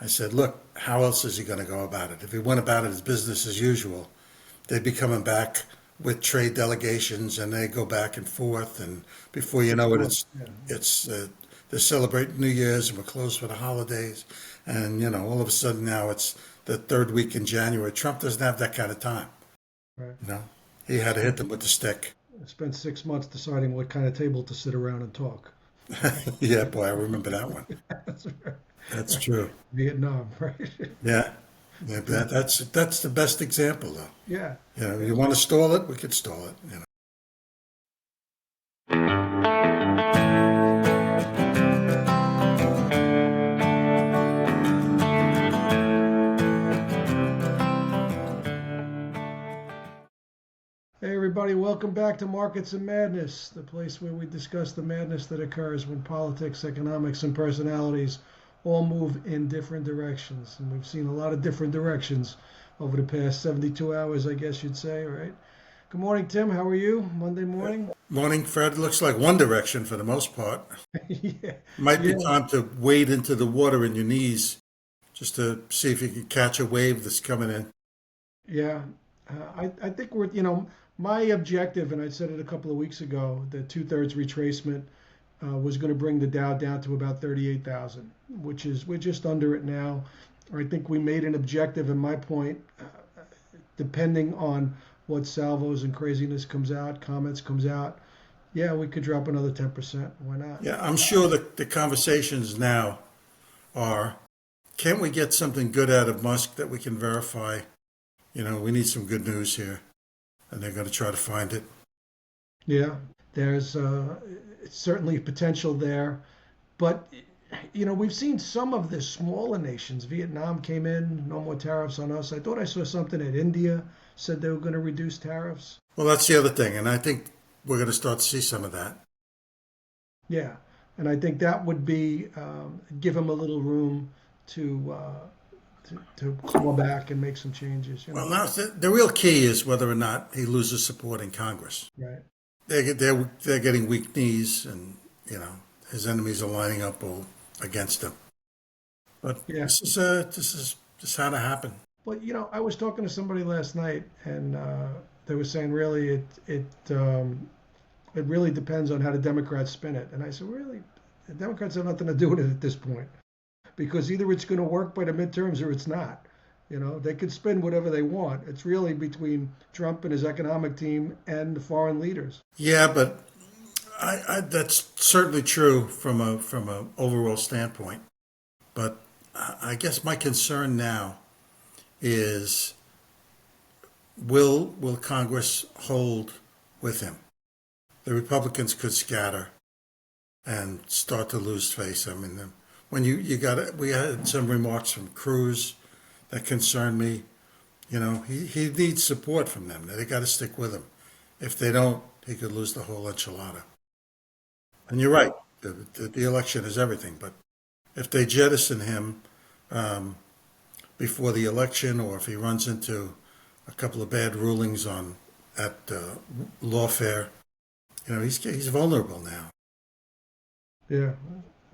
I said, look, how else is he going to go about it? If he went about it as business as usual, they'd be coming back with trade delegations, and they go back and forth, and before you know it, Yeah. it's they're celebrating New Year's, and we're closed for the holidays, and all of a sudden now it's the third week in January. Trump doesn't have that kind of time. Right. You know, he had to hit them with the stick. I spent 6 months deciding what kind of table to sit around and talk. Yeah, boy, I remember that one. That's right. That's true. Vietnam, right? Yeah, yeah, that's the best example, though. Yeah. You want to stall it, we could stall it. Hey, everybody, welcome back to Markets and Madness, the place where we discuss the madness that occurs when politics, economics, and personalities all move in different directions. And we've seen a lot of different directions over the past 72 hours, I guess you'd say, right? Good morning, Tim. How are you? Monday morning? Morning, Fred. Looks like one direction for the most part. Yeah. Might be Yeah. time to wade into the water in your knees just to see if you can catch a wave that's coming in. Yeah. I think my objective, and I said it a couple of weeks ago, that two-thirds retracement was going to bring the Dow down to about 38,000, which is, we're just under it now. I think we made an objective, and my point, depending on what salvos and craziness comes out, comments comes out, yeah, we could drop another 10%. Why not? Yeah, I'm sure the conversations now are, can't we get something good out of Musk that we can verify? We need some good news here. And they're going to try to find it. Yeah, there's certainly potential there. But, we've seen some of the smaller nations. Vietnam came in, no more tariffs on us. I thought I saw something that India said they were going to reduce tariffs. Well, that's the other thing. And I think we're going to start to see some of that. Yeah, and I think that would be give him a little room to claw back and make some changes. Well, now the real key is whether or not he loses support in Congress. Right. They're getting weak knees, and his enemies are lining up all against him. But Yeah. this is how to happen. But I was talking to somebody last night, and they were saying really it really depends on how the Democrats spin it. And I said, really, the Democrats have nothing to do with it at this point, because either it's going to work by the midterms or it's not. They could spin whatever they want. It's really between Trump and his economic team and the foreign leaders. Yeah, but that's certainly true from a overall standpoint. But I guess my concern now is will Congress hold with him? The Republicans could scatter and start to lose face. I mean, when we had some remarks from Cruz that concerned me. He needs support from them. They got to stick with him. If they don't, he could lose the whole enchilada. And you're right. The election is everything. But if they jettison him before the election, or if he runs into a couple of bad rulings at lawfare, he's vulnerable now. Yeah,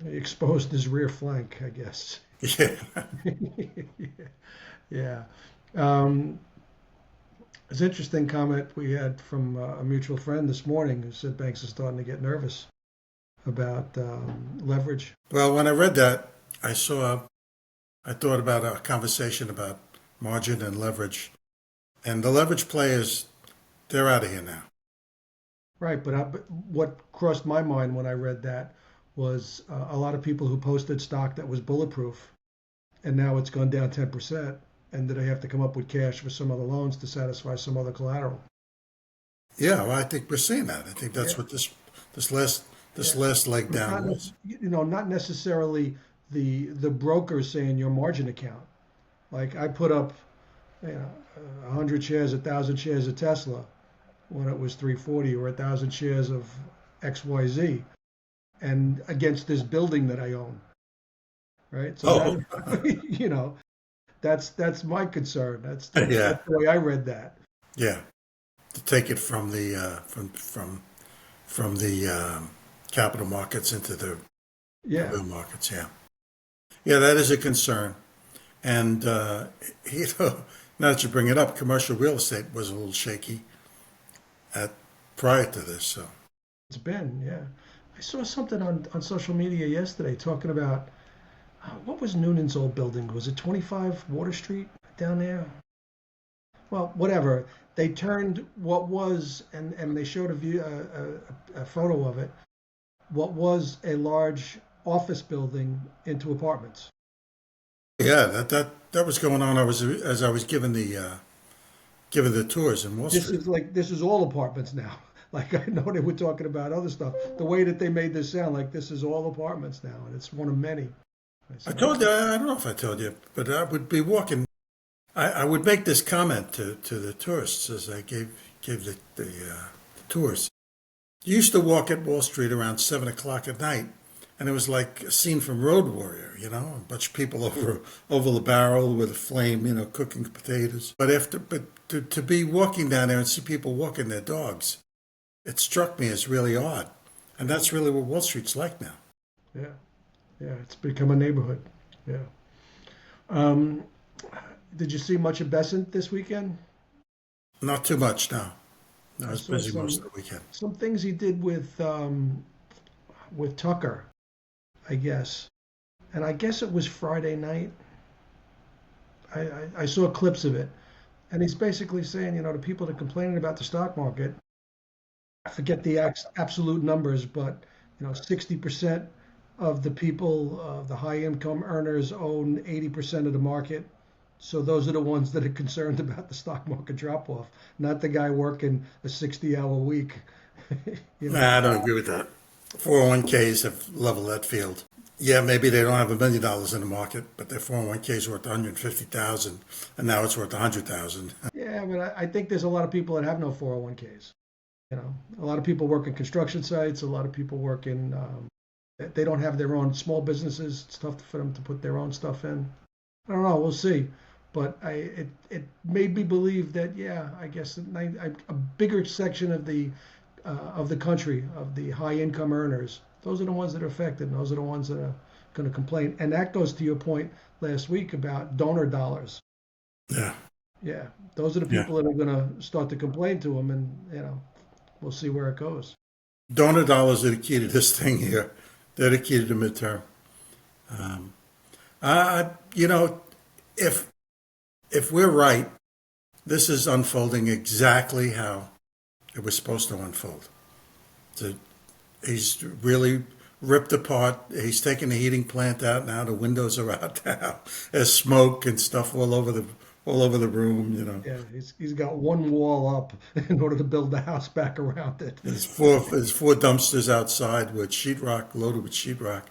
he exposed his rear flank, I guess. Yeah. Yeah. It's an interesting comment we had from a mutual friend this morning who said banks are starting to get nervous about leverage. Well, when I read that, I thought about a conversation about margin and leverage. And the leverage players, they're out of here now. Right, but what crossed my mind when I read that was a lot of people who posted stock that was bulletproof, and now it's gone down 10%, and that they have to come up with cash for some other loans to satisfy some other collateral. Yeah, well, I think we're seeing that. I think that's what this last leg down was. Not necessarily the broker saying your margin account. Like I put up, 100 shares, 1,000 shares of Tesla when it was 340, or 1,000 shares of XYZ, and against this building that I own. Right. So that's my concern. That's the way I read that. Yeah, to take it from the from the capital markets into the real markets. Yeah, that is a concern. And, you know, now that you bring it up, commercial real estate was a little shaky at prior to this. So, It's been, yeah. I saw something on social media yesterday talking about what was Noonan's old building? Was it 25 Water Street down there? Well, whatever. They turned what was, and they showed a view, a photo of it, what was a large office building into apartments. yeah, that was going on. I was as I was giving the tours in Wall This Street. is like this is all apartments now. Like I know they were talking about other stuff. The way that they made this sound like this is all apartments now, and it's one of many. I I said, told okay. you, I don't know if I told you, but I would be walking. I would make this comment to the tourists as I gave the tours. You used to walk at Wall Street around 7 o'clock at night, and it was like a scene from Road Warrior. You know, a bunch of people over the barrel with a flame, you know, cooking potatoes. But to be walking down there and see people walking their dogs, it struck me as really odd, and that's really what Wall Street's like now. Yeah, yeah, it's become a neighborhood. Yeah. Um, did you see much of Besant this weekend? Not too much now. I I was saw busy most of the weekend. some things he did with Tucker, I guess, and I guess it was Friday night. I saw clips of it, and he's basically saying, you know, the people that are complaining about the stock market, I forget the absolute numbers, but you know, 60% of the people, the high income earners, own 80% of the market. So those are the ones that are concerned about the stock market drop off, not the guy working a 60-hour week. You know, Nah, I don't agree with that. 401ks have leveled that field. Yeah, maybe they don't have $1 million in the market, but their 401k is worth 150,000, and now it's worth 100,000. yeah, but I think there's a lot of people that have no 401ks. You know, a lot of people work in construction sites. A lot of people work in. They don't have their own small businesses. It's tough for them to put their own stuff in. I don't know. We'll see. But it made me believe that yeah, I guess a bigger section of the country of the high income earners. Those are the ones that are affected. And those are the ones that are going to complain. And that goes to your point last week about donor dollars. Yeah, Yeah, those are the yeah. people that are going to start to complain to them, and you know, we'll see where it goes. Donor dollars are the key to this thing here. They're the key to the midterm. Um, you know, if if we're right, this is unfolding exactly how it was supposed to unfold. So he's really ripped apart. He's taken the heating plant out now. The windows are out now. There's smoke and stuff all over the room. You know, Yeah, he's got one wall up in order to build the house back around it. there's four dumpsters outside with sheetrock loaded with sheetrock.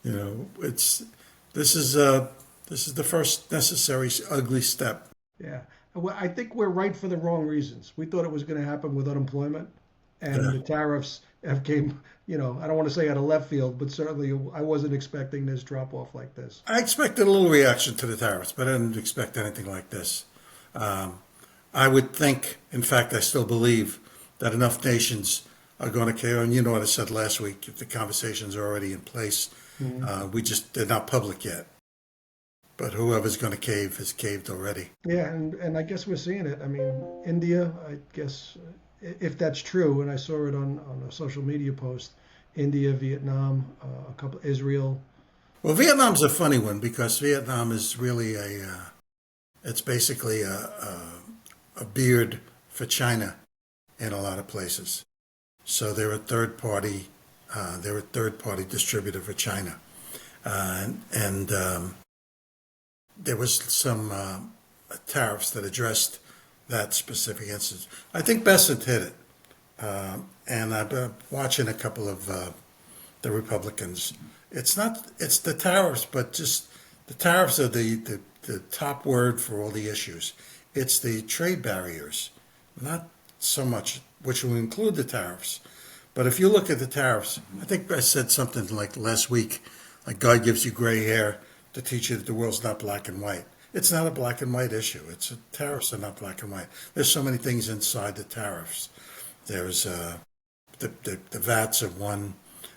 You know, it's this is uh this is the first necessary ugly step. Yeah, well, I think we're right for the wrong reasons. We thought it was going to happen with unemployment, and Yeah. the tariffs have came. You know, I don't want to say out of left field, but certainly I wasn't expecting this drop off like this. I expected a little reaction to the tariffs, but I didn't expect anything like this. Um, I would think, in fact, I still believe that enough nations are going to care. And you know what I said last week: if the conversations are already in place, Mhm. they're not public yet. But whoever's going to cave has caved already. Yeah, and I guess we're seeing it. I mean, India, I guess, if that's true, and I saw it on a social media post, India, Vietnam, a couple, Israel. Well, Vietnam's a funny one because Vietnam is really it's basically a beard for China in a lot of places. So they're a third party distributor for China, and there was some tariffs that addressed that specific instance. I think Besant hit it, and I've been watching a couple of the Republicans. It's the tariffs, but just the tariffs are the top word for all the issues. It's the trade barriers, not so much, which will include the tariffs. But if you look at the tariffs, I think I said something like last week, like God gives you gray hair to teach you that the world's not black and white. It's not a black and white issue. Tariffs are not black and white. There's so many things inside the tariffs. There's the VATs of one.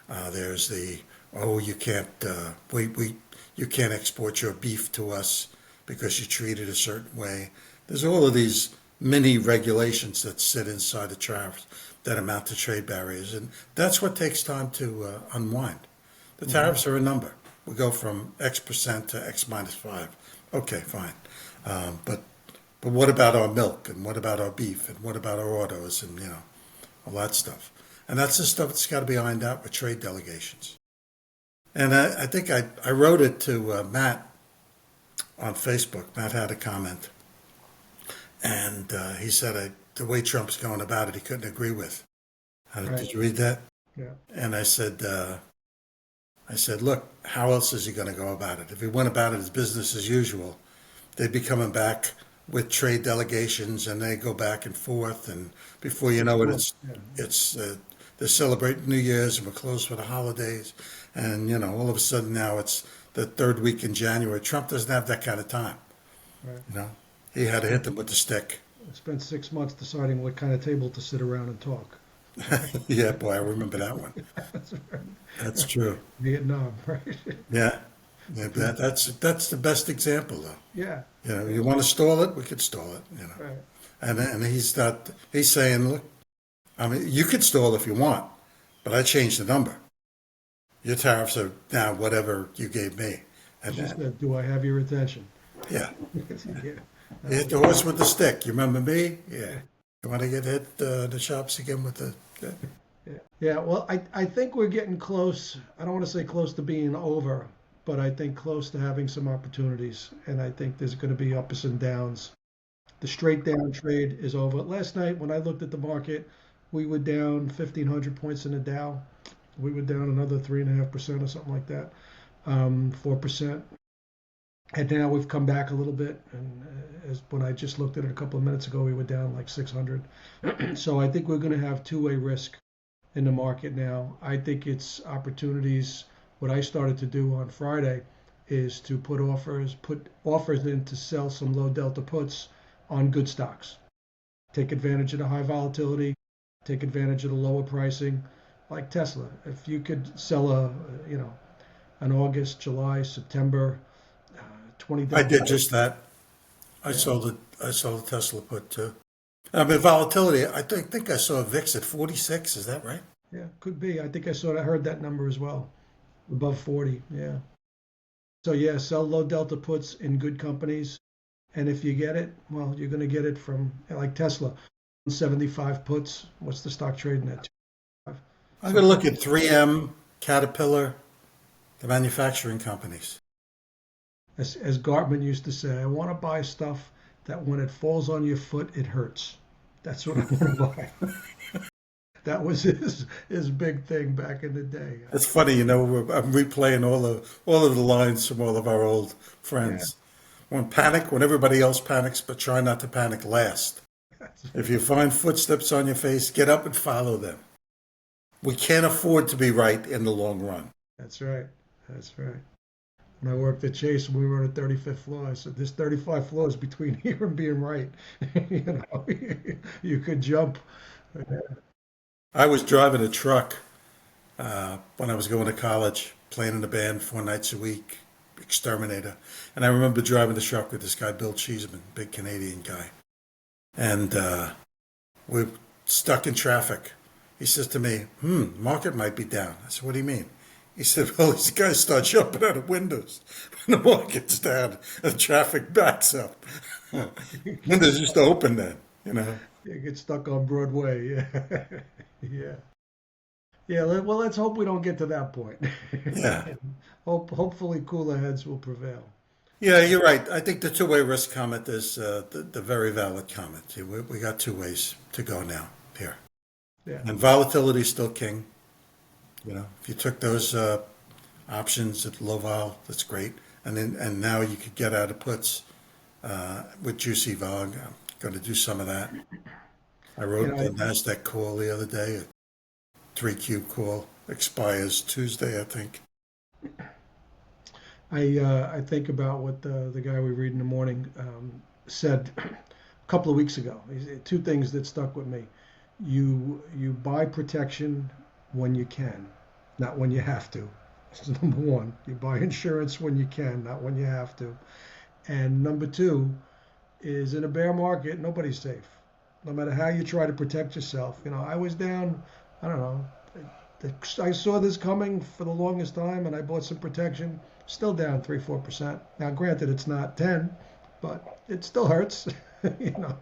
There's you can't you can't export your beef to us because you treat it a certain way. There's all of these mini regulations that sit inside the tariffs that amount to trade barriers, and that's what takes time to unwind. The Hmm. tariffs are a number. We go from X percent to X minus 5. Okay, fine. But what about our milk, and what about our beef, and what about our autos, and all that stuff. And that's the stuff that's got to be ironed out with trade delegations. And I think I wrote it to Matt on Facebook. Matt had a comment, and he said the way Trump's going about it, he couldn't agree with. Right. Did you read that? Yeah. And I said, look, how else is he going to go about it? If he went about it as business as usual, they'd be coming back with trade delegations, and they go back and forth, and before you know it, Well, yeah. it's they're celebrating New Year's, and we're closed for the holidays, and all of a sudden now it's the third week in January. Trump doesn't have that kind of time. Right. You know, he had to hit them with the stick. I spent 6 months deciding what kind of table to sit around and talk. Yeah, boy, I remember that one. That's right. That's true. Vietnam, right? Yeah, yeah, that's the best example, though. Yeah. You want to stall it, we could stall it. Right. And he's saying, look, I mean, you could stall if you want, but I changed the number. Your tariffs are now whatever you gave me. And She said, "Do I have your attention?" yeah, Yeah. you hit the horse with the stick. You remember me? Yeah. You want to get hit the chops again with the. Yeah. Yeah. Yeah. Well, I think we're getting close. I don't want to say close to being over, but I think close to having some opportunities. And I think there's going to be ups and downs. The straight down trade is over. Last night, when I looked at the market, we were down 1,500 points in the Dow. We were down another 3.5% or something like that, 4%. And now we've come back a little bit. And as when I just looked at it a couple of minutes ago, we were down like 600. So I think we're going to have two-way risk in the market now. I think it's opportunities. What I started to do on Friday is to put offers in to sell some low delta puts on good stocks. Take advantage of the high volatility, take advantage of the lower pricing, like Tesla. If you could sell an August, July, September, uh, 20 I delta. did just that. I Yeah, saw the Tesla put too. I mean, volatility. I think I saw VIX at 46. Is that right? yeah, could be. I think I heard that number as well, above 40. Yeah. So yeah, sell low delta puts in good companies, and if you get it, well, you're going to get it from like Tesla, 75 puts. What's the stock trading at? 2.5. I'm So going to look at 3M, Caterpillar, the manufacturing companies. as Gartman used to say, I want to buy stuff that when it falls on your foot, it hurts. That's what I want to buy. That was his big thing back in the day. It's funny, I'm replaying all of the lines from all of our old Yeah, friends. When everybody else panics, but try not to panic last. that's, If you find footsteps on your face, get up and follow them. We can't afford to be right in the long run. that's right. That's right. When I worked at Chase, we were on the 35th floor. I said, "There's 35 floors between here and being right." you know, you could jump. I was driving a truck when I was going to college, playing in a band 4 nights a week, exterminator. And I remember driving the truck with this guy, Bill Cheeseman, big Canadian guy. And we're stuck in traffic. He says to me, market might be down. I said, what do you mean? He said, well, these guys start jumping out of windows when the market's down and the traffic backs up. Windows used to open then. You get stuck on Broadway. Yeah, yeah, yeah. Well, let's hope we don't get to that point. Yeah. Hopefully, cooler heads will prevail. Yeah, you're right. I think the two-way risk comment is the very valid comment. We got two ways to go now here. Yeah, And volatility is still king. If you took those options at low vol, that's great. And now you could get out of puts with juicy vog. I'm going to do some of that. I you wrote know, the Nasdaq call the other day. A 3Q call expires Tuesday, I think. I think about what the guy we read in the morning said a couple of weeks ago. Two things that stuck with me. You buy protection when you can, not when you have to. This is number one. You buy insurance when you can, not when you have to. And number two is in a bear market, nobody's safe. No matter how you try to protect yourself. I was down, I don't know, I saw this coming for the longest time and I bought some protection, still down 3, 4%. Now, granted, it's not 10, but it still hurts, you know.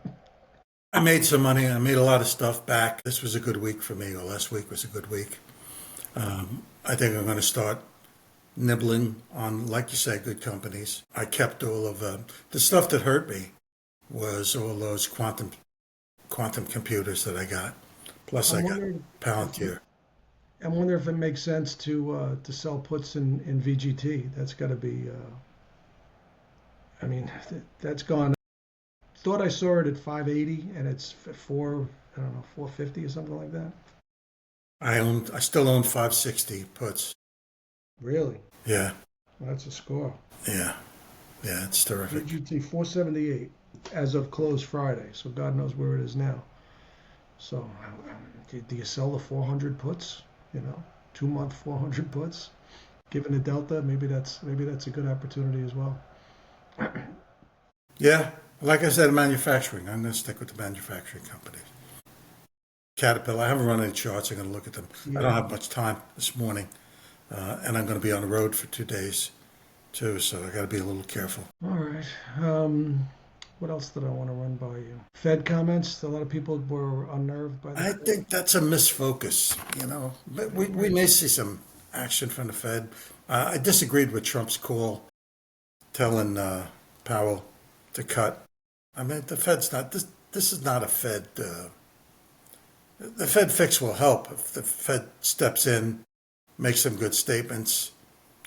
I made some money. I made a lot of stuff back. This was a good week for me, or last week was a good week. I think I'm going to start nibbling on, like you say, good companies. I kept all of the stuff that hurt me was all those quantum computers that I got. Plus, I I'm got wondering if Palantir. I wonder if it makes sense to sell puts in VGT. That's got to be. I mean, that's gone. Thought I saw it at 580, and it's at four. I don't know, 450 or something like that. I still own 560 puts. Really? Yeah, Well, that's a score. yeah, yeah. It's terrific. VGT 478 as of close Friday. So God knows where it is now. So do you sell the 400 puts? 2-month 400 puts. Given the delta, maybe that's a good opportunity as well. Yeah, like I said, manufacturing. I'm going to stick with the manufacturing companies. Caterpillar. I haven't run any charts. I'm going to look at them. I don't Yeah. have much time this morning, and I'm going to be on the road for 2 days too, so I got to be a little careful. All right. What else did I want to run by you? Fed comments. A lot of people were unnerved by the I Fed. think that's a misfocus. But we may see some action from the Fed. I disagreed with Trump's call telling Powell to cut. I mean, the Fed's not this. This is not a Fed. The Fed fix will help if the Fed steps in, makes some good statements.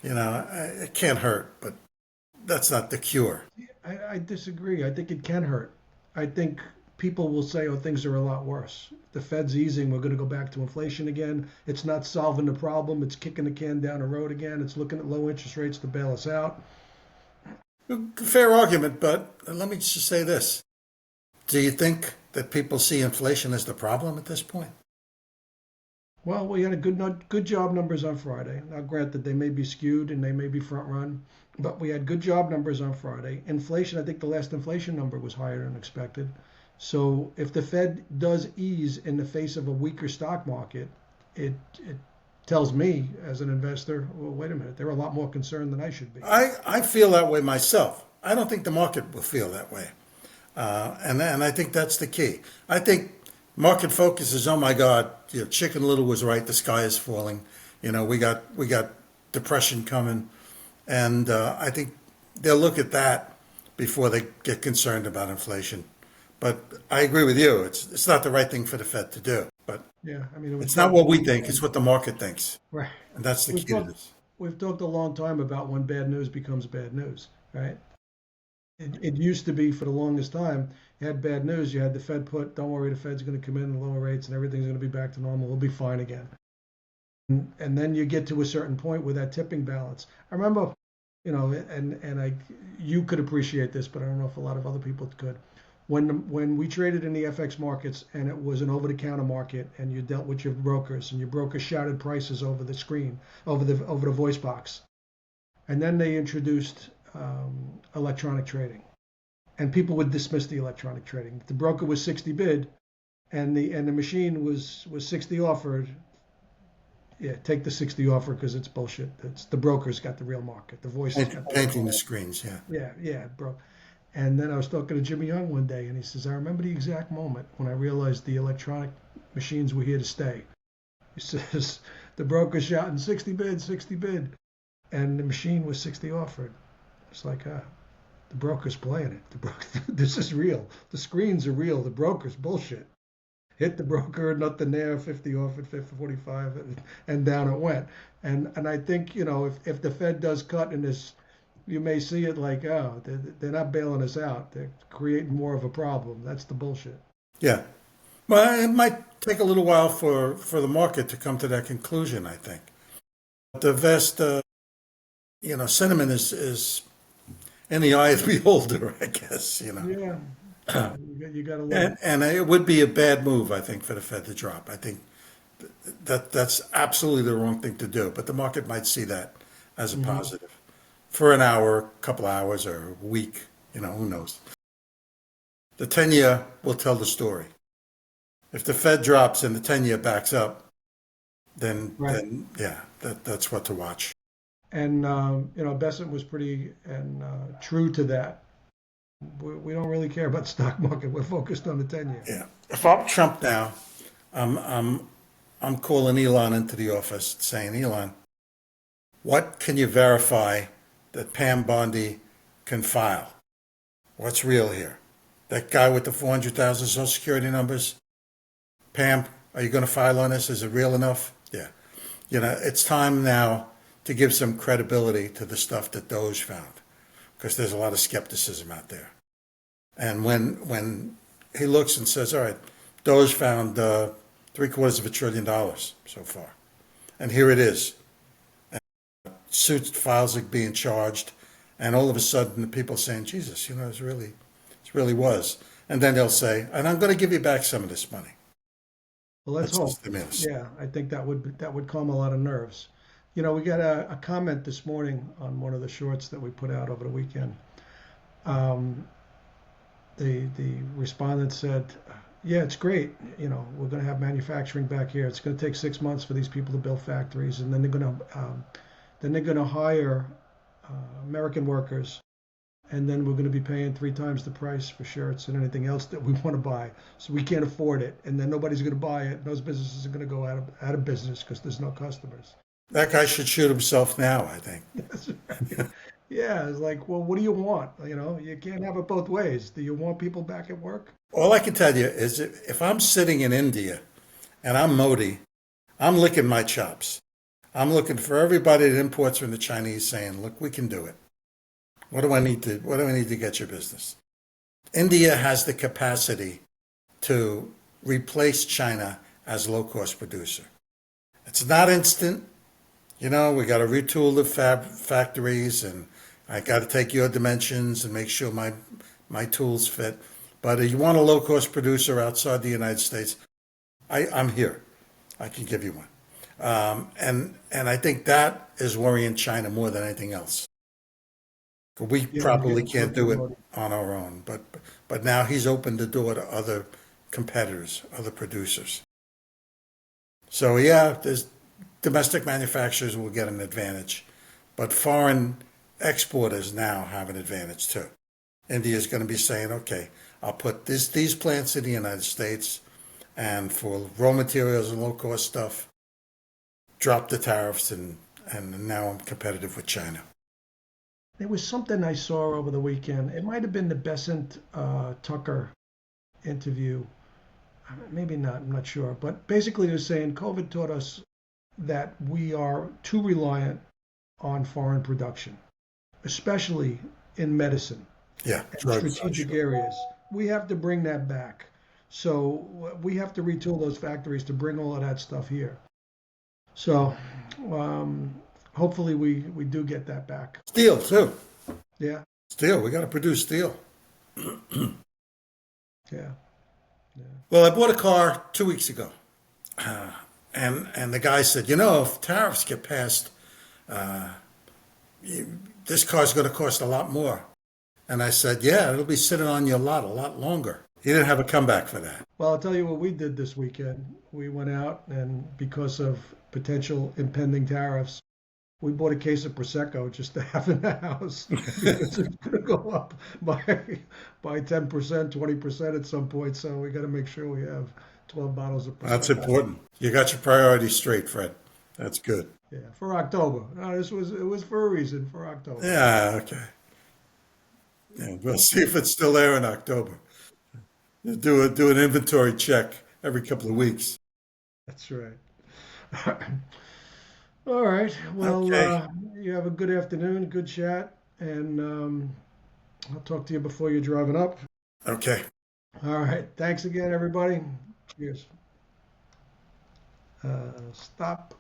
It can't hurt, but that's not the cure. I disagree. I think it can hurt. I think people will say, "Oh, things are a lot worse. The Fed's easing. We're going to go back to inflation again. It's not solving the problem. It's kicking the can down the road again. It's looking at low interest rates to bail us out." Fair argument, but let me just say this. Do you think that people see inflation as the problem at this point? Well, we had a good job numbers on Friday. Now, granted, they may be skewed and they may be front run, but we had good job numbers on Friday. Inflation, I think the last inflation number was higher than expected. So if the Fed does ease in the face of a weaker stock market, it tells me as an investor, well, wait a minute, they're a lot more concerned than I should be. I feel that way myself. I don't think the market will feel that way. And I think that's the key. I think market focus is, oh my God, Chicken Little was right. The sky is falling. We got depression coming, and I think they'll look at that before they get concerned about inflation. But I agree with you. It's not the right thing for the Fed to do. But Yeah, I mean, it's not what we think. It's what the market thinks, right. and that's the We've key to talked, this. we've talked a long time about when bad news becomes bad news, right? It used to be for the longest time, you had bad news, you had the Fed put, don't worry, the Fed's going to come in and lower rates and everything's going to be back to normal. We'll be fine again. And then you get to a certain point with that tipping balance. I remember, you could appreciate this, but I don't know if a lot of other people could. When we traded in the FX markets and it was an over-the-counter market and you dealt with your brokers and your brokers shouted prices over the screen, over the voice box, and then they introduced electronic trading, and people would dismiss the electronic trading. The broker was 60 bid, and the machine was 60 offered. Yeah, take the 60 offer because it's bullshit. It's the broker's got the real market. The voice has got the real Painting the market. screens, yeah. Yeah, bro. And then I was talking to Jimmy Young one day, and he says, I remember the exact moment when I realized the electronic machines were here to stay. He says, the broker's shouting 60 bid, 60 bid, and the machine was 60 offered. It's like, the broker's playing it. This is real. The screens are real. The broker's bullshit. Hit the broker, nothing there, 50 offered, 50, 45, and down it went. And I think, if the Fed does cut in this, you may see it like, oh, they're not bailing us out. They're creating more of a problem. That's the bullshit. Yeah. Well, it might take a little while for the market to come to that conclusion, I think. The vast, sentiment is in the eye of the beholder, I guess, Yeah. You got to look. And it would be a bad move, I think, for the Fed to drop. I think that's absolutely the wrong thing to do. But the market might see that as a positive. for an hour, a couple hours, or a week. Who knows? The 10-year will tell the story. If the Fed drops and the 10-year backs up, then Right. then yeah, that's what to watch. And Besant was pretty and true to that. We don't really care about the stock market. We're focused on the 10-year. Yeah. If I'm Trump now, I'm I'm I'm calling Elon into the office saying, Elon, what can you verify that Pam Bondi can file? What's real here? That guy with the 400,000 Social Security numbers? Pam, are you going to file on this? Is it real enough? Yeah. It's time now to give some credibility to the stuff that Doge found, because there's a lot of skepticism out there. And when he looks and says, all right, Doge found $750 billion so far, and here it is, suit files are being charged, and all of a sudden the people saying, Jesus, it really was. And then they'll say, and I'm going to give you back some of this money. Well, let's That's the hope. stimulus. Yeah, I think that would calm a lot of nerves. We got a comment this morning on one of the shorts that we put out over the weekend. Um, the respondent said, "Yeah, it's great. We're going to have manufacturing back here. It's going to take 6 months for these people to build factories, and then they're going to hire American workers, and then we're going to be paying 3 times the price for shirts and anything else that we want to buy. So we can't afford it, and then nobody's going to buy it. And those businesses are going to go out of business because there's no customers." That guy should shoot himself now, I think. That's right. Yeah, it's like, well, what do you want? You can't have it both ways. Do you want people back at work? All I can tell you is if I'm sitting in India and I'm Modi, I'm licking my chops. I'm looking for everybody that imports from the Chinese saying, look, we can do it. What do I need to get your business? India has the capacity to replace China as low-cost producer. It's not instant. We got to retool the factories, and I got to take your dimensions and make sure my tools fit. But if you want a low-cost producer outside the United States, I'm here. I can give you one. And I think that is worrying China more than anything else. We Yeah, we're probably getting can't close do to it Modi. on our own, but now he's opened the door to other competitors, other producers. So yeah, there's domestic manufacturers will get an advantage, but foreign exporters now have an advantage too. India is going to be saying, okay, I'll put these plants in the United States, and for raw materials and low cost stuff, drop the tariffs, and now I'm competitive with China. There was something I saw over the weekend. It might have been the Besant Tucker interview. Maybe not, I'm not sure. But basically, they're saying COVID taught us that we are too reliant on foreign production, especially in medicine Yeah, and drugs, I'm strategic sure. areas. We have to bring that back. So we have to retool those factories to bring all of that stuff here. So um, hopefully we do get that back. Steel too. Yeah, Steel. We got to produce steel. yeah, yeah. Well, I bought a car 2 weeks ago, and the guy said, if tariffs get passed, this car's going to cost a lot more. And I said, yeah, it'll be sitting on your lot a lot longer. He didn't have a comeback for that. Well, I'll tell you what we did this weekend. We went out and because of potential impending tariffs, we bought a case of prosecco just to have in the house because it's going to go up by 10%, 20% at some point. So we got to make sure we have 12 bottles of That's prosecco. important. You got your priorities straight, Fred. That's good. Yeah, for October. No, it was for a reason for October. Yeah, okay. Yeah, we'll see if it's still there in October. Do an inventory check every couple of weeks. That's right. All right. Well, Okay. you have a good afternoon, good chat, and I'll talk to you before you're driving up. Okay. All right. Thanks again, everybody. Cheers. Stop.